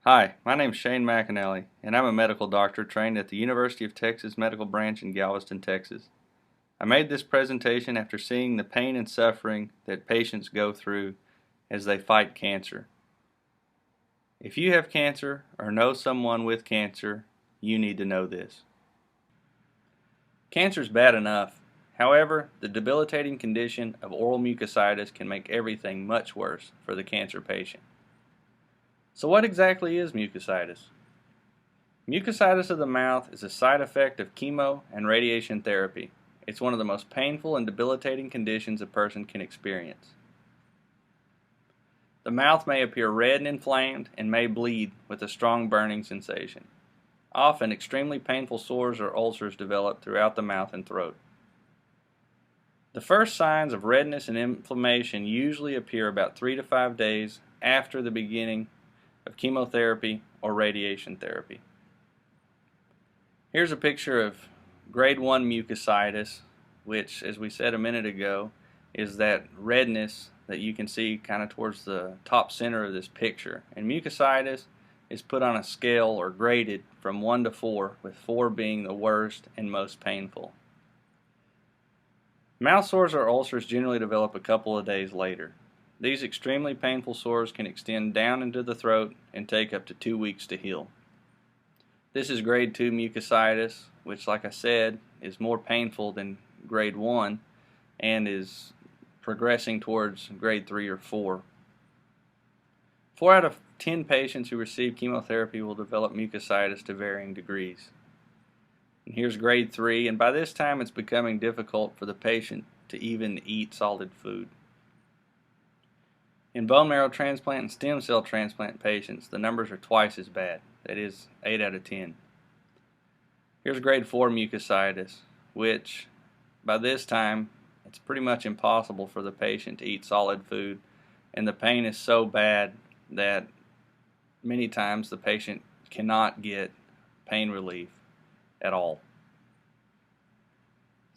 Hi, my name is Shane McAnally, and I'm a medical doctor trained at the University of Texas Medical Branch in Galveston, Texas. I made this presentation after seeing the pain and suffering that patients go through as they fight cancer. If you have cancer or know someone with cancer, you need to know this. Cancer is bad enough. However, the debilitating condition of oral mucositis can make everything much worse for the cancer patient. So what exactly is mucositis? Mucositis of the mouth is a side effect of chemo and radiation therapy. It's one of the most painful and debilitating conditions a person can experience. The mouth may appear red and inflamed and may bleed with a strong burning sensation. Often, extremely painful sores or ulcers develop throughout the mouth and throat. The first signs of redness and inflammation usually appear about 3 to 5 days after the beginning of chemotherapy or radiation therapy. Here's a picture of grade 1 mucositis, which, as we said a minute ago, is that redness that you can see kind of towards the top center of this picture. And mucositis is put on a scale or graded from 1 to 4, with 4 being the worst and most painful. Mouth sores or ulcers generally develop a couple of days later. These extremely painful sores can extend down into the throat and take up to 2 weeks to heal. This is grade 2 mucositis, which, like I said, is more painful than grade 1 and is progressing towards grade 3 or 4. 4 out of 10 patients who receive chemotherapy will develop mucositis to varying degrees. And here's grade 3, and by this time it's becoming difficult for the patient to even eat solid food. In bone marrow transplant and stem cell transplant patients, the numbers are twice as bad. That is 8 out of 10. Here's grade 4 mucositis, which by this time it's pretty much impossible for the patient to eat solid food, and the pain is so bad that many times the patient cannot get pain relief at all.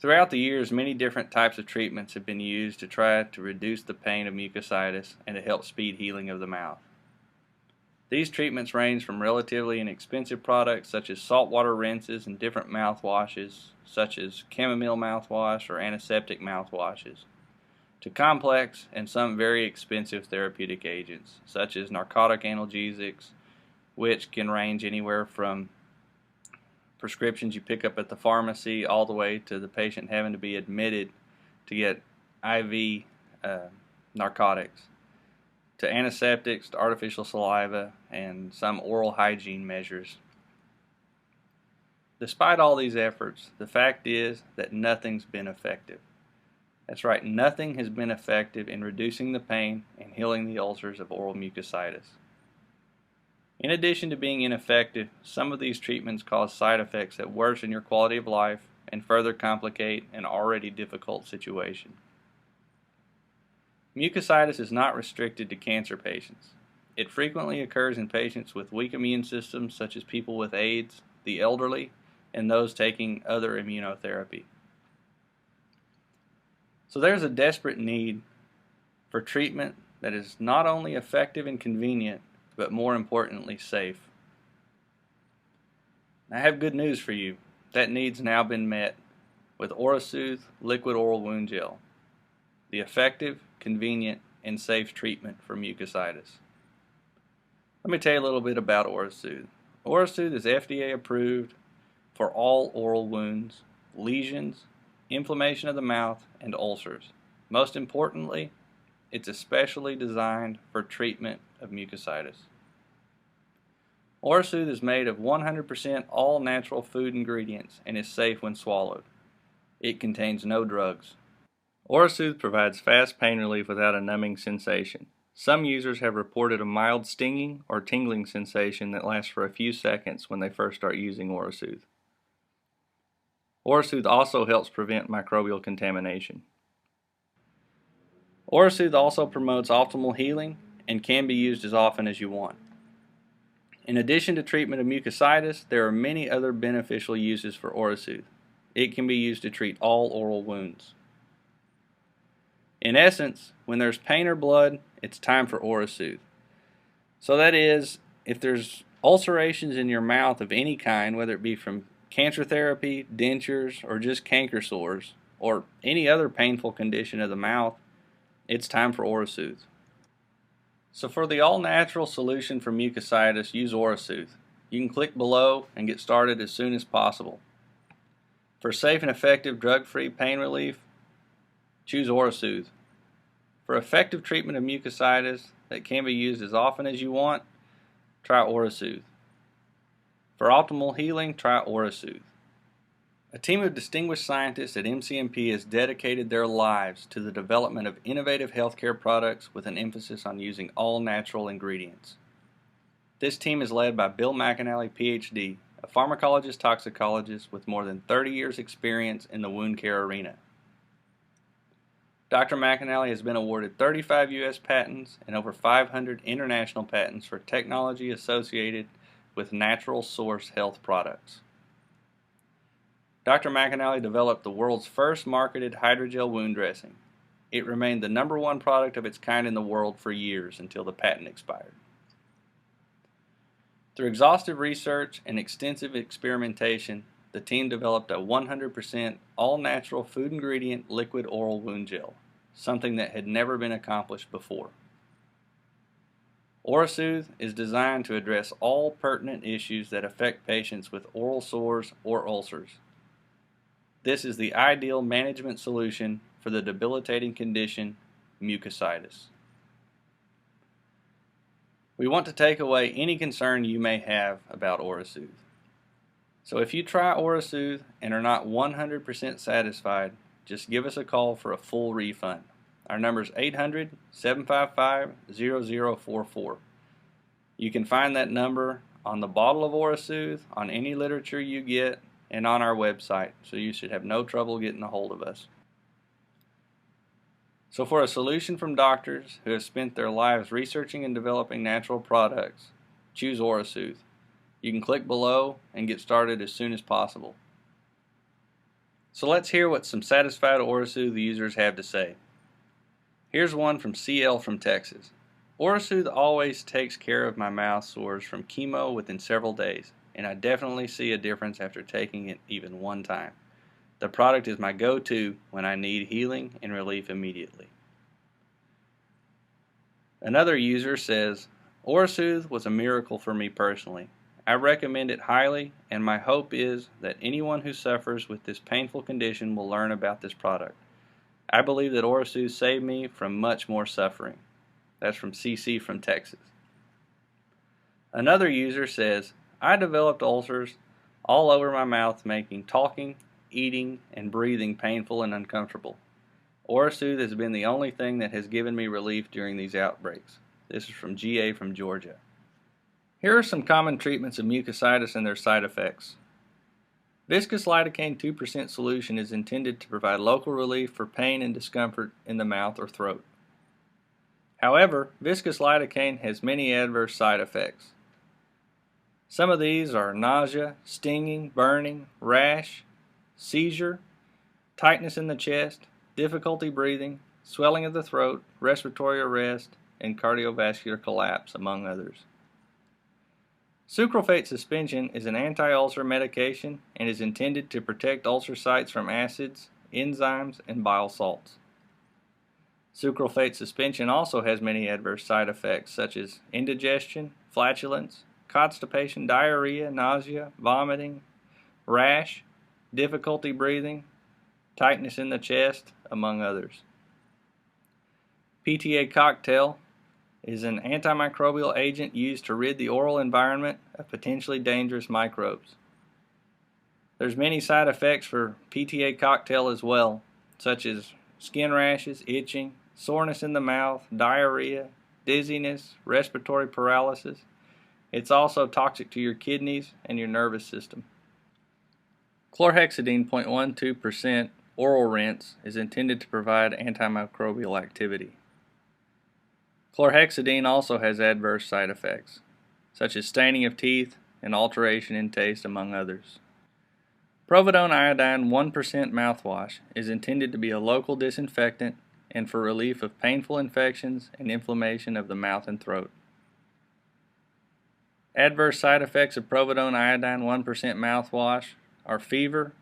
Throughout the years, many different types of treatments have been used to try to reduce the pain of mucositis and to help speed healing of the mouth. These treatments range from relatively inexpensive products such as saltwater rinses and different mouthwashes such as chamomile mouthwash or antiseptic mouthwashes, to complex and some very expensive therapeutic agents such as narcotic analgesics, which can range anywhere from prescriptions you pick up at the pharmacy all the way to the patient having to be admitted to get IV narcotics, to antiseptics, to artificial saliva, and some oral hygiene measures. Despite all these efforts, the fact is that nothing's been effective. That's right, nothing has been effective in reducing the pain and healing the ulcers of oral mucositis. In addition to being ineffective, some of these treatments cause side effects that worsen your quality of life and further complicate an already difficult situation. Mucositis is not restricted to cancer patients. It frequently occurs in patients with weak immune systems such as people with AIDS, the elderly, and those taking other immunotherapy. So there's a desperate need for treatment that is not only effective and convenient, but more importantly, safe. I have good news for you. That need's now been met with OraSoothe Liquid Oral Wound Gel, the effective, convenient, and safe treatment for mucositis. Let me tell you a little bit about OraSoothe. OraSoothe is FDA approved for all oral wounds, lesions, inflammation of the mouth, and ulcers. Most importantly, it's especially designed for treatment of mucositis. OraSoothe is made of 100% all natural food ingredients and is safe when swallowed. It contains no drugs. OraSoothe provides fast pain relief without a numbing sensation. Some users have reported a mild stinging or tingling sensation that lasts for a few seconds when they first start using OraSoothe. OraSoothe also helps prevent microbial contamination. OraSoothe also promotes optimal healing and can be used as often as you want. In addition to treatment of mucositis, there are many other beneficial uses for OraSoothe. It can be used to treat all oral wounds. In essence, when there's pain or blood, it's time for OraSoothe. So that is, if there's ulcerations in your mouth of any kind, whether it be from cancer therapy, dentures, or just canker sores, or any other painful condition of the mouth, it's time for OraSoothe. So for the all-natural solution for mucositis, use OraSoothe. You can click below and get started as soon as possible. For safe and effective drug-free pain relief, choose OraSoothe. For effective treatment of mucositis that can be used as often as you want, try OraSoothe. For optimal healing, try OraSoothe. A team of distinguished scientists at MCMP has dedicated their lives to the development of innovative healthcare products with an emphasis on using all natural ingredients. This team is led by Bill McAnally, PhD, a pharmacologist toxicologist with more than 30 years' experience in the wound care arena. Dr. McAnally has been awarded 35 U.S. patents and over 500 international patents for technology associated with natural source health products. Dr. McAnally developed the world's first marketed hydrogel wound dressing. It remained the #1 product of its kind in the world for years until the patent expired. Through exhaustive research and extensive experimentation, the team developed a 100% all-natural food ingredient liquid oral wound gel, something that had never been accomplished before. OraSoothe is designed to address all pertinent issues that affect patients with oral sores or ulcers. This is the ideal management solution for the debilitating condition mucositis. We want to take away any concern you may have about OraSoothe. So if you try OraSoothe and are not 100% satisfied, just give us a call for a full refund. Our number is 800-755-0044. You can find that number on the bottle of OraSoothe, on any literature you get, and on our website, so you should have no trouble getting a hold of us. So for a solution from doctors who have spent their lives researching and developing natural products, choose OraSoothe. You can click below and get started as soon as possible. So let's hear what some satisfied OraSoothe users have to say. Here's one from CL from Texas. OraSoothe always takes care of my mouth sores from chemo within several days, and I definitely see a difference after taking it even one time. The product is my go-to when I need healing and relief immediately. Another user says, OraSoothe was a miracle for me personally. I recommend it highly, and my hope is that anyone who suffers with this painful condition will learn about this product. I believe that OraSoothe saved me from much more suffering. That's from CC from Texas. Another user says, I developed ulcers all over my mouth, making talking, eating, and breathing painful and uncomfortable. OraSoothe has been the only thing that has given me relief during these outbreaks. This is from GA from Georgia. Here are some common treatments of mucositis and their side effects. Viscous lidocaine 2% solution is intended to provide local relief for pain and discomfort in the mouth or throat. However, viscous lidocaine has many adverse side effects. Some of these are nausea, stinging, burning, rash, seizure, tightness in the chest, difficulty breathing, swelling of the throat, respiratory arrest, and cardiovascular collapse, among others. Sucralfate suspension is an anti-ulcer medication and is intended to protect ulcer sites from acids, enzymes, and bile salts. Sucralfate suspension also has many adverse side effects such as indigestion, flatulence, constipation, diarrhea, nausea, vomiting, rash, difficulty breathing, tightness in the chest, among others. PTA cocktail is an antimicrobial agent used to rid the oral environment of potentially dangerous microbes. There's many side effects for PTA cocktail as well, such as skin rashes, itching, soreness in the mouth, diarrhea, dizziness, respiratory paralysis. It's also toxic to your kidneys and your nervous system. Chlorhexidine 0.12% oral rinse is intended to provide antimicrobial activity. Chlorhexidine also has adverse side effects, such as staining of teeth and alteration in taste, among others. Providone iodine 1% mouthwash is intended to be a local disinfectant and for relief of painful infections and inflammation of the mouth and throat. Adverse side effects of Providone iodine 1% mouthwash are fever,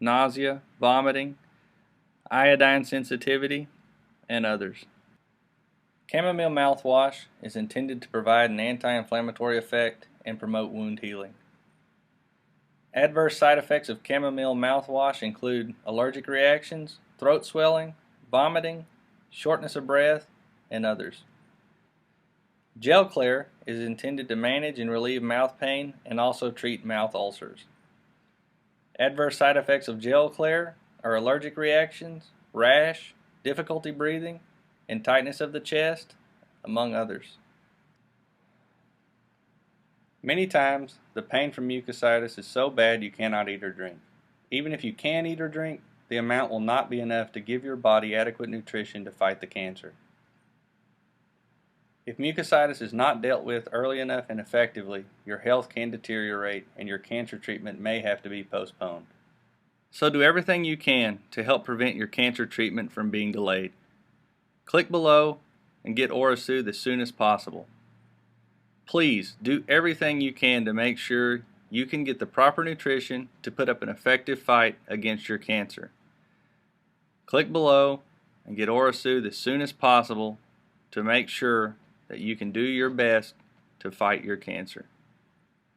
nausea, vomiting, iodine sensitivity, and others. Chamomile mouthwash is intended to provide an anti-inflammatory effect and promote wound healing. Adverse side effects of chamomile mouthwash include allergic reactions, throat swelling, vomiting, shortness of breath, and others. Gelclair is intended to manage and relieve mouth pain and also treat mouth ulcers. Adverse side effects of Gelclair are allergic reactions, rash, difficulty breathing, and tightness of the chest, among others. Many times, the pain from mucositis is so bad you cannot eat or drink. Even if you can eat or drink, the amount will not be enough to give your body adequate nutrition to fight the cancer. If mucositis is not dealt with early enough and effectively, your health can deteriorate and your cancer treatment may have to be postponed. So do everything you can to help prevent your cancer treatment from being delayed. Click below and get OraSoothe as soon as possible. Please do everything you can to make sure you can get the proper nutrition to put up an effective fight against your cancer. Click below and get OraSoothe as soon as possible to make sure that you can do your best to fight your cancer.